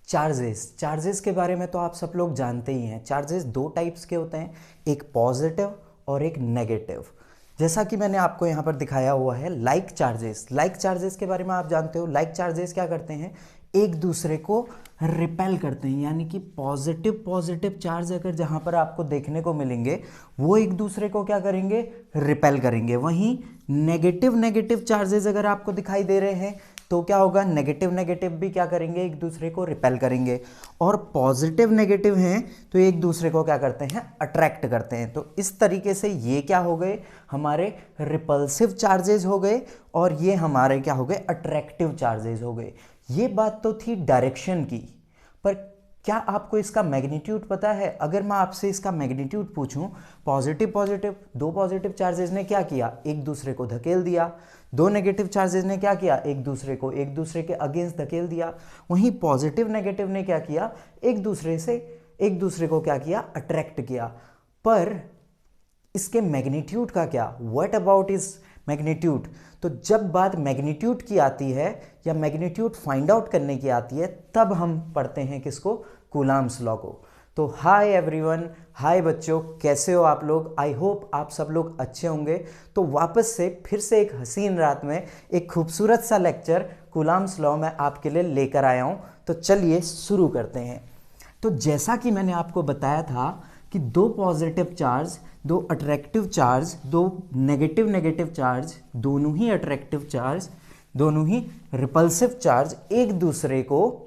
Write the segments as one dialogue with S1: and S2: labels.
S1: Charges के बारे में तो आप सब लोग जानते ही हैं। चार्जेस दो टाइप्स के होते हैं, एक पॉजिटिव और एक नेगेटिव। जैसा कि मैंने आपको यहाँ पर दिखाया हुआ है लाइक चार्जेस के बारे में आप जानते हो। लाइक चार्जेस क्या करते हैं, एक दूसरे को रिपेल करते हैं, यानी कि पॉजिटिव चार्ज अगर जहाँ पर आपको देखने को मिलेंगे वो एक दूसरे को क्या करेंगे, रिपेल करेंगे। वहीं नेगेटिव चार्जेस अगर आपको दिखाई दे रहे हैं तो क्या होगा, नेगेटिव भी क्या करेंगे, एक दूसरे को रिपेल करेंगे। और पॉजिटिव नेगेटिव हैं तो एक दूसरे को क्या करते हैं, अट्रैक्ट करते हैं। तो इस तरीके से ये क्या हो गए, हमारे रिपल्सिव चार्जेस हो गए और ये हमारे क्या हो गए, अट्रैक्टिव चार्जेस हो गए। ये बात तो थी डायरेक्शन की, पर क्या आपको इसका मैग्नीट्यूड पता है? अगर मैं आपसे इसका मैग्नीट्यूड पूछूं, दो पॉजिटिव चार्जेस ने क्या किया, एक दूसरे को धकेल दिया। दो नेगेटिव चार्जेस ने क्या किया, एक दूसरे के अगेंस्ट धकेल दिया। वहीं पॉजिटिव नेगेटिव ने क्या किया, एक दूसरे को क्या किया, अट्रैक्ट किया। पर इसके मैग्नीट्यूड का क्या, व्हाट अबाउट इज मैग्नीट्यूड? तो जब बात मैग्नीट्यूड की आती है या मैग्नीट्यूड फाइंड आउट करने की आती है, तब हम पढ़ते हैं किसको, कूलम्ब्स लॉ को। तो हाय एवरीवन, हाय बच्चों, कैसे हो आप लोग? आई होप आप सब लोग अच्छे होंगे। तो वापस से फिर से एक हसीन रात में एक खूबसूरत सा लेक्चर कूलम्ब्स लॉ मैं आपके लिए लेकर आया हूं। तो चलिए शुरू करते हैं। तो जैसा कि मैंने आपको बताया था कि दो पॉजिटिव चार्ज, दो अट्रैक्टिव चार्ज, दो नेगेटिव चार्ज, दोनों ही अट्रैक्टिव चार्ज, दोनों ही रिपल्सिव चार्ज एक दूसरे को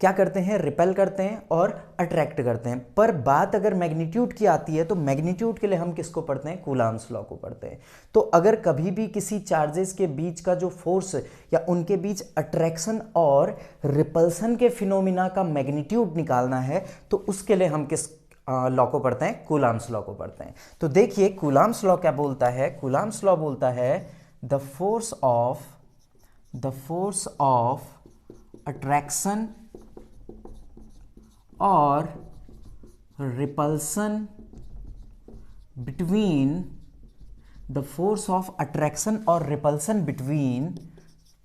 S1: क्या करते हैं, रिपेल करते हैं और अट्रैक्ट करते हैं। पर बात अगर मैग्नीट्यूड की आती है तो मैग्नीट्यूड के लिए हम किसको पढ़ते हैं, कूलम्ब्स लॉ को पढ़ते हैं। तो अगर कभी भी किसी चार्जेस के बीच का जो फोर्स या उनके बीच अट्रैक्शन और रिपल्सन के फिनोमिना का मैग्नीट्यूड निकालना है तो उसके लिए हम किस लॉ को पढ़ते हैं, कूलम्ब्स लॉ को पढ़ते हैं। तो देखिए कूलम्ब्स लॉ क्या बोलता है, कूलम्ब्स लॉ बोलता है द फोर्स ऑफ अट्रैक्शन और repulsion between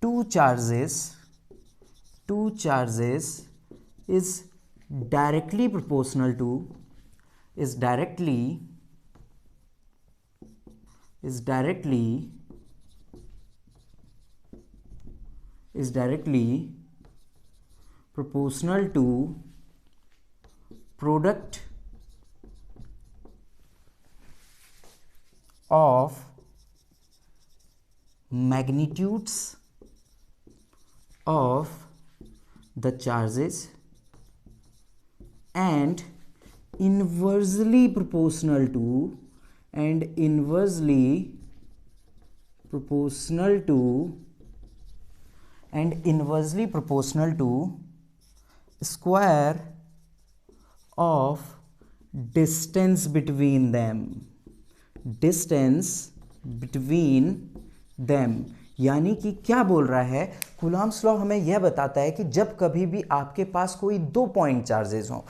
S1: two charges is directly proportional to product of magnitudes of the charges and inversely proportional to square of distance between them। यानी कि क्या बोल रहा है, कूलम्ब्स लॉ हमें यह बताता है कि जब कभी भी आपके पास कोई दो पॉइंट चार्जेस हो,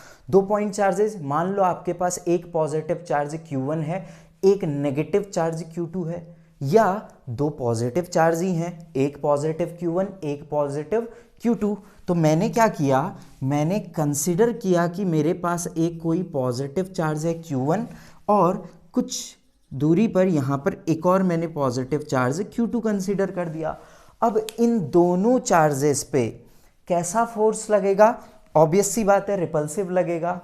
S1: मान लो आपके पास एक पॉजिटिव चार्ज Q1 है, एक नेगेटिव चार्ज Q2 है, या दो पॉजिटिव चार्ज ही हैं, एक पॉजिटिव Q1 एक पॉजिटिव Q2। तो मैंने क्या किया, मैंने कंसिडर किया कि मेरे पास एक कोई पॉजिटिव चार्ज है Q1 और कुछ दूरी पर यहाँ पर एक और मैंने पॉजिटिव चार्ज Q2 कंसीडर कर दिया। अब इन दोनों चार्जेस पे कैसा फोर्स लगेगा, ऑब्वियस सी बात है, रिपल्सिव लगेगा।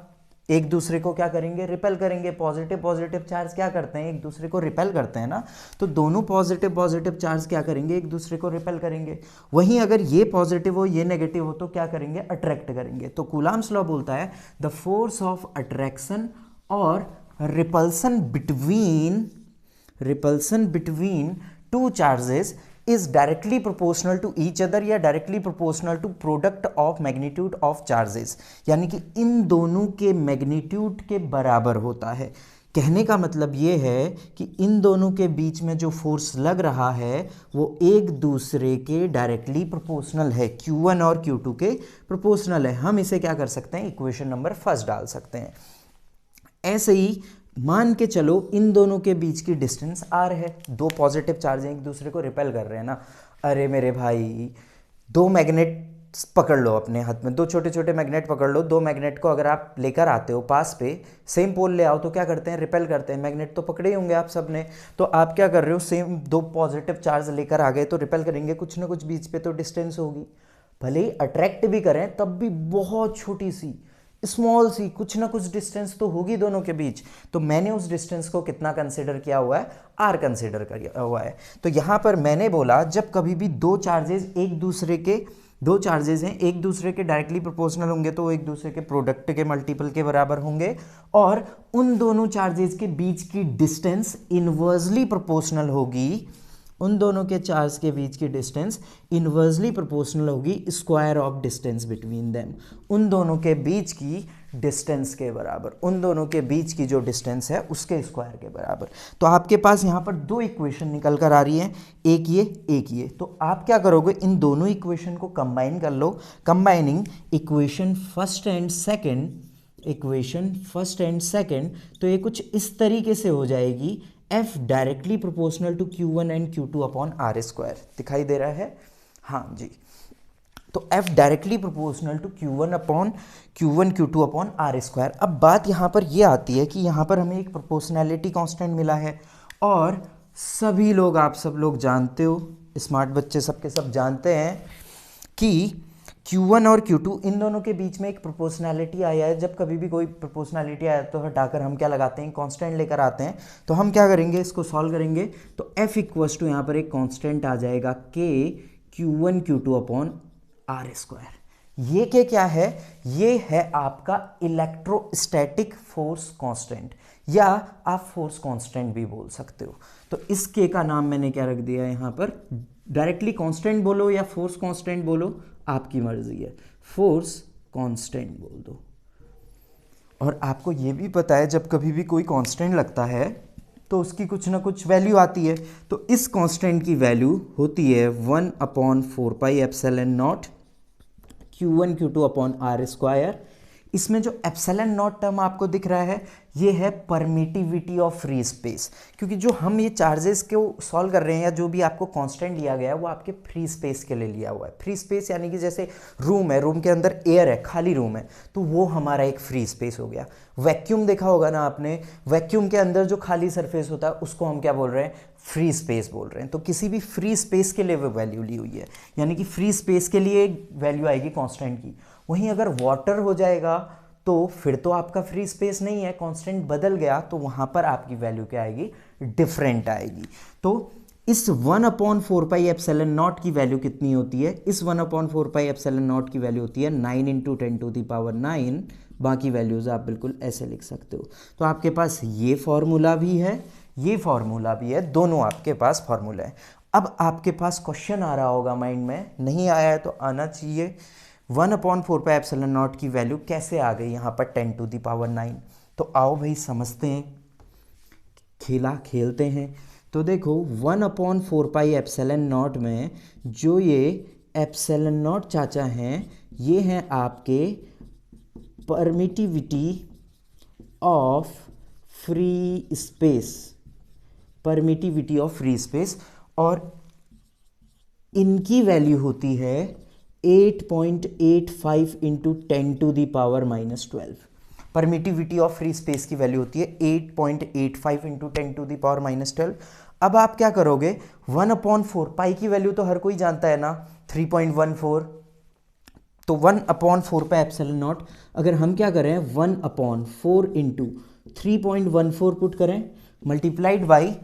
S1: एक दूसरे को क्या करेंगे, रिपेल करेंगे। पॉजिटिव चार्ज क्या करते हैं, एक दूसरे को रिपेल करते हैं ना। तो दोनों पॉजिटिव चार्ज क्या करेंगे, एक दूसरे को रिपेल करेंगे। वहीं अगर ये पॉजिटिव हो ये नेगेटिव हो तो क्या करेंगे, अट्रैक्ट करेंगे। तो कूलम्ब्स लॉ बोलता है द फोर्स ऑफ अट्रैक्शन और repulsion between two charges is directly proportional to each other या directly proportional to product of magnitude of charges, यानी कि इन दोनों के मैग्नीट्यूड के बराबर होता है। कहने का मतलब ये है कि इन दोनों के बीच में जो फोर्स लग रहा है वो एक दूसरे के डायरेक्टली प्रोपोर्शनल है, Q1 और Q2 के प्रोपोर्शनल है। हम इसे क्या कर सकते हैं, इक्वेशन नंबर फर्स्ट डाल सकते हैं। ऐसे ही मान के चलो इन दोनों के बीच की डिस्टेंस r है, दो पॉजिटिव चार्ज एक दूसरे को रिपेल कर रहे हैं ना। अरे मेरे भाई, दो मैग्नेट पकड़ लो अपने हाथ में, दो छोटे छोटे मैग्नेट पकड़ लो, दो मैग्नेट को अगर आप लेकर आते हो पास पे, सेम पोल ले आओ तो क्या करते हैं, रिपेल करते हैं। मैग्नेट तो पकड़े ही होंगे आप सब ने, तो आप क्या कर रहे हो, सेम दो पॉजिटिव चार्ज लेकर आ गए तो रिपेल करेंगे, कुछ ना कुछ बीच पे तो डिस्टेंस होगी, भले ही अट्रैक्ट भी करें तब भी बहुत छोटी सी स्मॉल सी कुछ ना कुछ डिस्टेंस तो होगी दोनों के बीच। तो मैंने उस डिस्टेंस को कितना कंसिडर किया हुआ है, आर कंसिडर किया हुआ है। तो यहाँ पर मैंने बोला जब कभी भी दो चार्जेस हैं एक दूसरे के डायरेक्टली प्रोपोर्शनल होंगे तो वो एक दूसरे के प्रोडक्ट के मल्टीपल के बराबर होंगे, और उन दोनों चार्जेस के बीच की डिस्टेंस इनवर्सली प्रोपोर्शनल होगी, उन दोनों के चार्ज के बीच की डिस्टेंस इनवर्सली प्रोपोर्शनल होगी square of distance between them, उन दोनों के बीच की डिस्टेंस के बराबर, उन दोनों के बीच की जो डिस्टेंस है उसके स्क्वायर के बराबर। तो आपके पास यहाँ पर दो इक्वेशन निकल कर आ रही हैं, एक ये। तो आप क्या करोगे, इन दोनों इक्वेशन को कंबाइन कर लो। Combining equation first and second, तो ये कुछ इस तरीके से हो जाएगी, F directly proportional to Q1 and Q2 upon R square. दिखाई दे रहा है, हाँ जी। तो F directly proportional to Q1 Q2 upon R square. अब बात यहाँ पर ये आती है कि यहाँ पर हमें एक प्रोपोर्शनैलिटी कांस्टेंट मिला है, और सभी लोग, आप सब लोग जानते हो, स्मार्ट बच्चे सबके सब जानते हैं कि Q1 और Q2 इन दोनों के बीच में एक प्रोपोर्शनैलिटी आया है। जब कभी भी कोई प्रोपोर्शनैलिटी आया तो हटाकर हम क्या लगाते हैं, कांस्टेंट लेकर आते हैं। तो हम क्या करेंगे, इसको सॉल्व करेंगे तो F इक्वल्स टू यहाँ पर एक कांस्टेंट आ जाएगा K Q1 Q2 upon R square. ये के क्या है, ये है आपका इलेक्ट्रोस्टैटिक फोर्स कांस्टेंट, या आप फोर्स कांस्टेंट भी बोल सकते हो। तो इस के का नाम मैंने क्या रख दिया है यहाँ पर, डायरेक्टली कांस्टेंट बोलो या फोर्स कांस्टेंट बोलो, आपकी मर्जी है, फोर्स कांस्टेंट बोल दो। और आपको ये भी पता है जब कभी भी कोई कांस्टेंट लगता है तो उसकी कुछ ना कुछ वैल्यू आती है। तो इस कांस्टेंट की वैल्यू होती है 1/4πε0 Q1 Q2 upon R square. इसमें जो एप्सिलॉन नॉट टर्म आपको दिख रहा है ये है परमिटिविटी ऑफ फ्री स्पेस, क्योंकि जो हम ये चार्जेस को सॉल्व कर रहे हैं या जो भी आपको कांस्टेंट लिया गया है वो आपके फ्री स्पेस के लिए लिया हुआ है। फ्री स्पेस यानी कि जैसे रूम है, रूम के अंदर एयर है, खाली रूम है, तो वो हमारा एक फ्री स्पेस हो गया। वैक्यूम देखा होगा ना आपने, वैक्यूम के अंदर जो खाली सरफेस होता है उसको हम क्या बोल रहे हैं, फ्री स्पेस बोल रहे हैं। तो किसी भी फ्री स्पेस के लिए वो वैल्यू ली हुई है, यानी कि फ्री स्पेस के लिए वैल्यू आएगी कांस्टेंट की। वहीं अगर वाटर हो जाएगा तो फिर तो आपका फ्री स्पेस नहीं है, कांस्टेंट बदल गया तो वहां पर आपकी वैल्यू क्या आएगी, डिफरेंट आएगी। तो इस 1/4πε0 की वैल्यू कितनी होती है, इस 1/4πε0 की वैल्यू होती है 9 × 10⁹। बाकी वैल्यूज आप बिल्कुल ऐसे लिख सकते हो। तो आपके पास ये फॉर्मूला भी है, ये फॉर्मूला भी है, दोनों आपके पास फॉर्मूला है। अब आपके पास क्वेश्चन आ रहा होगा माइंड में, नहीं आया है तो आना चाहिए, 1/4πε0 की वैल्यू कैसे आ गई यहाँ पर 10⁹। तो आओ भाई समझते हैं, खेला खेलते हैं। तो देखो 1/4πε0 में जो ये ε0 चाचा हैं ये हैं आपके permittivity of free space, permittivity of free space, और इनकी वैल्यू होती है 8.85 × 10⁻⁻12। परमिटिविटी ऑफ फ्री स्पेस की वैल्यू होती है 8.85 × 10⁻⁻12। अब आप क्या करोगे, 1/4 की वैल्यू तो हर कोई जानता है ना, 3.14। तो 1/4πε0 अगर हम क्या करें, 1/4 × 3.14 पुट करें मल्टीप्लाइड बाई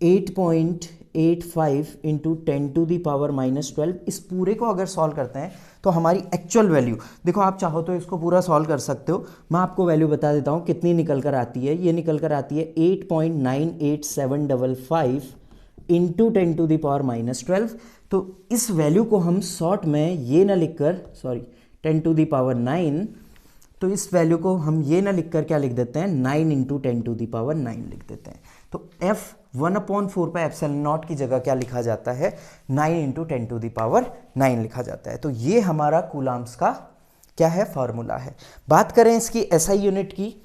S1: 8.85 × 10⁻⁻12, इस पूरे को अगर सॉल्व करते हैं तो हमारी एक्चुअल वैल्यू, देखो आप चाहो तो इसको पूरा सॉल्व कर सकते हो, मैं आपको वैल्यू बता देता हूँ कितनी निकल कर आती है। ये निकल कर आती है 8.98755 × 10⁻⁻12। तो इस वैल्यू को हम शॉर्ट में ये ना लिखकर, सॉरी 10⁹, तो इस वैल्यू को हम ये ना लिखकर क्या लिख देते हैं, 9 × 10⁹ लिख देते हैं। तो F 1/4πε0 की जगह क्या लिखा जाता है, 9 × 10⁹ लिखा जाता है। तो ये हमारा कूलम्ब्स का क्या है, फॉर्मूला है। बात करें इसकी SI यूनिट की,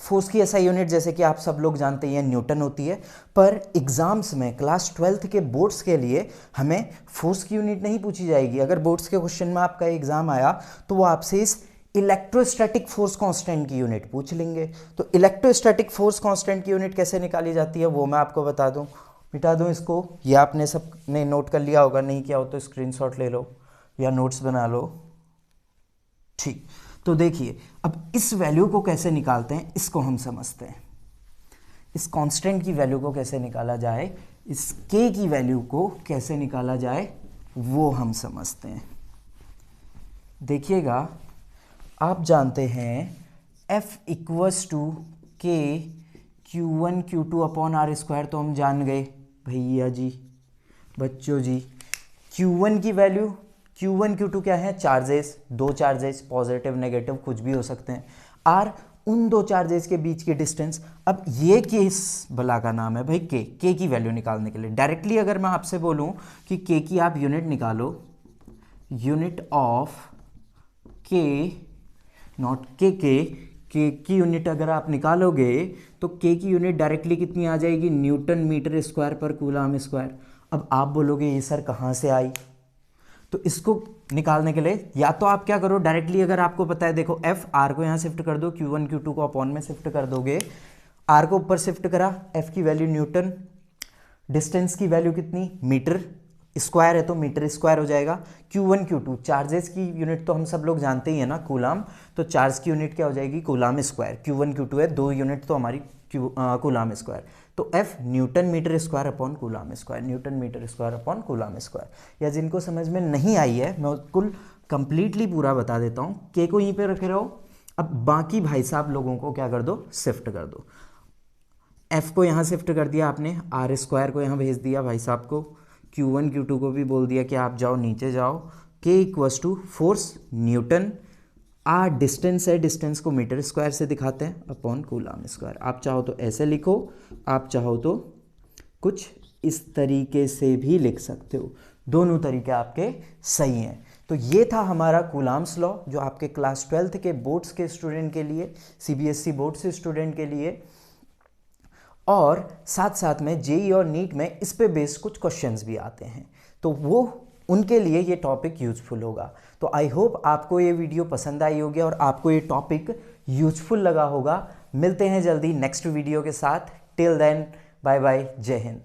S1: फोर्स की एसआई यूनिट जैसे कि आप सब लोग जानते हैं न्यूटन होती है, पर एग्जाम्स में क्लास 12th के बोर्ड्स के लिए हमें फोर्स की यूनिट नहीं पूछी जाएगी। अगर बोर्ड्स के क्वेश्चन में आपका एग्जाम आया तो वो आपसे इस इलेक्ट्रोस्टैटिक फोर्स कांस्टेंट की यूनिट पूछ लेंगे। तो इलेक्ट्रोस्टैटिक फोर्स कांस्टेंट की यूनिट कैसे निकाली जाती है वो मैं आपको बता दूं, मिटा दूं इसको, ये आपने सब ने नोट कर लिया होगा, नहीं किया हो तो स्क्रीनशॉट ले लो या नोट्स बना लो। ठीक, तो देखिए अब इस वैल्यू को कैसे निकालते हैं इसको हम समझते हैं। इस कांस्टेंट की वैल्यू को कैसे निकाला जाए, इस k की वैल्यू को कैसे निकाला जाए वो हम समझते हैं। देखिएगा, आप जानते हैं F इक्वस टू के Q1 Q2 upon R square, तो हम जान गए भैया जी, बच्चों जी। Q1 की वैल्यू, Q1 Q2 क्या है, चार्जेस, दो चार्जेस, पॉजिटिव नेगेटिव कुछ भी हो सकते हैं। आर उन दो चार्जेस के बीच की डिस्टेंस। अब ये केस बला का नाम है भाई के की वैल्यू निकालने के लिए डायरेक्टली अगर मैं आपसे बोलूं कि के की आप यूनिट निकालो, यूनिट ऑफ के नॉट के की यूनिट अगर आप निकालोगे तो के की यूनिट डायरेक्टली कितनी आ जाएगी, न्यूटन मीटर स्क्वायर पर कूलम स्क्वायर। अब आप बोलोगे ये सर कहाँ से आई, तो इसको निकालने के लिए या तो आप क्या करो डायरेक्टली, अगर आपको पता है, देखो एफ आर को यहाँ शिफ्ट कर दो, Q1 Q2 को अपॉन में शिफ्ट कर दोगे, आर को ऊपर शिफ्ट करा, एफ की वैल्यू न्यूटन, डिस्टेंस की वैल्यू कितनी, मीटर स्क्वायर है तो मीटर स्क्वायर हो जाएगा। Q1 Q2 चार्जेस की यूनिट तो हम सब लोग जानते ही है ना, कूलम, तो चार्ज की यूनिट क्या हो जाएगी, कूलम स्क्वायर। Q1 Q2 है, दो यूनिट तो हमारी कूलम स्क्वायर, तो F newton metre square upon coulomb square, newton metre square upon coulomb square. या जिनको समझ में नहीं आई है मैं कुल कंप्लीटली पूरा बता देता हूँ। के को यहीं पे रखे रहो, अब बाकी भाई साहब लोगों को क्या कर दो, शिफ्ट कर दो। F को यहाँ शिफ्ट कर दिया आपने, आर स्क्वायर को यहाँ भेज दिया भाई साहब को, Q1 Q2 को भी बोल दिया कि आप जाओ नीचे जाओ। K equals to force newton, R distance है, डिस्टेंस को मीटर स्क्वायर से दिखाते हैं, अपॉन कूलम स्क्वायर। आप चाहो तो ऐसे लिखो, आप चाहो तो कुछ इस तरीके से भी लिख सकते हो, दोनों तरीके आपके सही हैं। तो ये था हमारा कूलम्स लॉ जो आपके क्लास 12th के बोर्ड्स के स्टूडेंट के लिए, CBSE बोर्ड से स्टूडेंट के लिए, और साथ साथ में जेई और नीट में इस पे बेस्ड कुछ क्वेश्चंस भी आते हैं, तो वो उनके लिए ये टॉपिक यूजफुल होगा। तो आई होप आपको ये वीडियो पसंद आई होगी और आपको ये टॉपिक यूजफुल लगा होगा। मिलते हैं जल्दी नेक्स्ट वीडियो के साथ। टिल देन बाय बाय, जय हिंद।